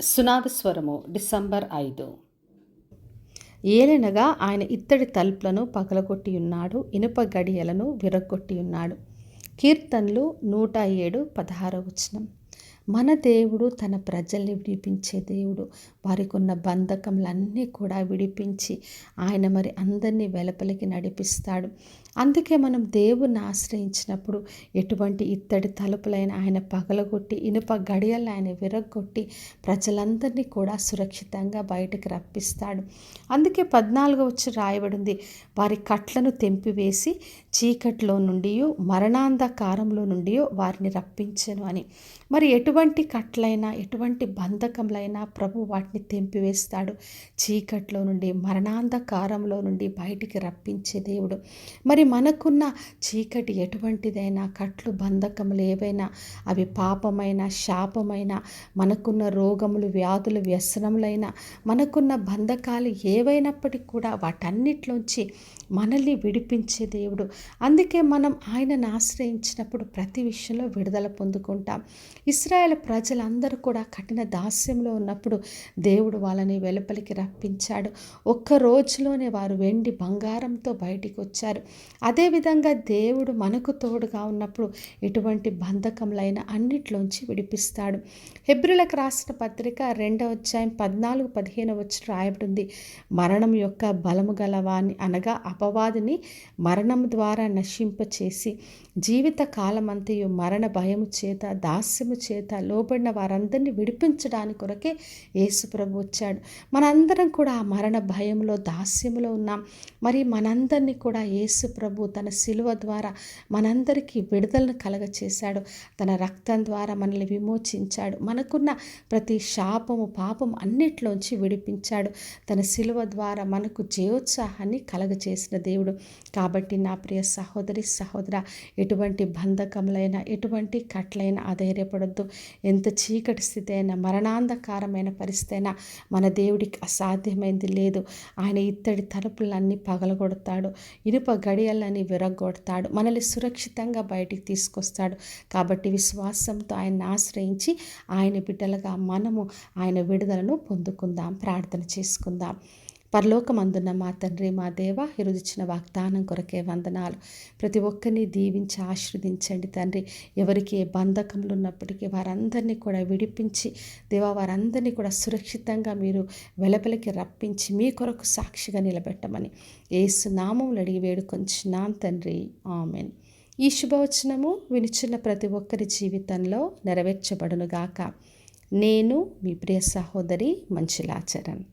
సునాదస్వరము December 5. ఏలెనగా ఆయన ఇత్తడి తలుపులను పగలగొట్టియున్నాడు, ఇనుప గడియలను విరగ్గొట్టియున్నాడు. కీర్తనలు 107:16. మన దేవుడు తన ప్రజల్ని విడిపించే దేవుడు. వారికున్న బంధకములన్నీ కూడా విడిపించి ఆయన మరి అందరినీ వెలుపలికి నడిపిస్తాడు. అందుకే మనం దేవుణ్ణి ఆశ్రయించినప్పుడు ఎటువంటి ఇత్తడి తలుపులైన ఆయన పగలగొట్టి, ఇనుప గడియలను ఆయన విరగ్గొట్టి ప్రజలందరినీ కూడా సురక్షితంగా బయటికి రప్పిస్తాడు. అందుకే 14 రాయబడింది, వారి కట్లను తెంపివేసి చీకట్లో నుండి మరణాంధకారంలో నుండి వారిని రప్పించెను అని. మరి ఎటువంటి కట్లైనా ఎటువంటి బంధకములైనా ప్రభు వాటిని తెంపివేస్తాడు. చీకట్లో నుండి మరణాంధకారంలో నుండి బయటికి రప్పించే దేవుడు. మరి మనకున్న చీకటి ఎటువంటిదైనా, కట్లు బంధకములు ఏవైనా, అవి పాపమైన శాపమైన, మనకున్న రోగములు వ్యాధులు వ్యసనములైన, మనకున్న బంధకాలు ఏవైనప్పటికీ కూడా వాటన్నిటిలోంచి మనల్ని విడిపించే దేవుడు. అందుకే మనం ఆయనను ఆశ్రయించినప్పుడు ప్రతి విషయంలో విడుదల పొందుకుంటాం. ఇశ్రాయేలు ప్రజలందరూ కూడా కఠిన దాస్యంలో ఉన్నప్పుడు దేవుడు వాళ్ళని వెలుపలికి రప్పించాడు. ఒక్క రోజులోనే వారు వెండి బంగారంతో బయటికి వచ్చారు. అదేవిధంగా దేవుడు మనకు తోడుగా ఉన్నప్పుడు ఎటువంటి బంధకములైన అన్నిట్లోంచి విడిపిస్తాడు. హెబ్రీయులకు రాసిన పత్రిక 2:14-15 రాయబడింది, మరణం యొక్క బలము గలవాన్ని అనగా అపవాదిని మరణం ద్వారా నశింపచేసి జీవిత కాలమంతయు మరణ భయము చేత దాస్యము చేత లోబడిన వారందరినీ విడిపించడానికి కొరకే యేసు ప్రభు వచ్చాడు. మనందరం కూడా ఆ మరణ భయంలో దాస్యములో ఉన్నాం. మరి మనందరినీ కూడా యేసు ప్రభు తన శిలువ ద్వారా మనందరికీ విడుదలను కలగచేశాడు. తన రక్తం ద్వారా మనల్ని విమోచించాడు. మనకున్న ప్రతి శాపము పాపము అన్నిట్లోంచి విడిపించాడు. తన శిలువ ద్వారా మనకు జయోత్సాహాన్ని కలగచేసిన దేవుడు. కాబట్టి నా ప్రియ సహోదరి సహోదర, ఎటువంటి బంధకములైనా ఎటువంటి కట్లైనా అధైర్యపడొద్దు. ఎంత చీకటి స్థితి అయినా, మరణాంధకారమైన పరిస్థితి అయినా మన దేవుడికి అసాధ్యమైంది లేదు. ఆయన ఇత్తడి తలుపులన్నీ పగలగొడతాడు, ఇనుప గడియలని విరగొడతాడు, మనల్ని సురక్షితంగా బయటికి తీసుకొస్తాడు. కాబట్టి విశ్వాసంతో ఆయన్ని ఆశ్రయించి ఆయన బిడ్డలుగా మనము ఆయన విడుదలను పొందుకుందాం. ప్రార్థన చేసుకుందాం. పరలోకమందున్న మా తండ్రి, మా దేవ, ఈరోజు ఇచ్చిన వాగ్దానం కొరకే వందనాలు. ప్రతి ఒక్కరిని దీవించి ఆశీర్వదించండి తండ్రి. ఎవరికి ఏ బంధకములు ఉన్నప్పటికీ వారందరినీ కూడా విడిపించి దేవా, వారందరినీ కూడా సురక్షితంగా మీరు వెలుపలికి రప్పించి మీ కొరకు సాక్షిగా నిలబెట్టమని యేసు నామములో అడిగి వేడుకొంచున్నాం తండ్రి, ఆమేన్. ఈ శుభవచనము వినిచున్న ప్రతి ఒక్కరి జీవితంలో నెరవేర్చబడునుగాక. నేను మీ ప్రియ సహోదరి మంజులా చరణ్.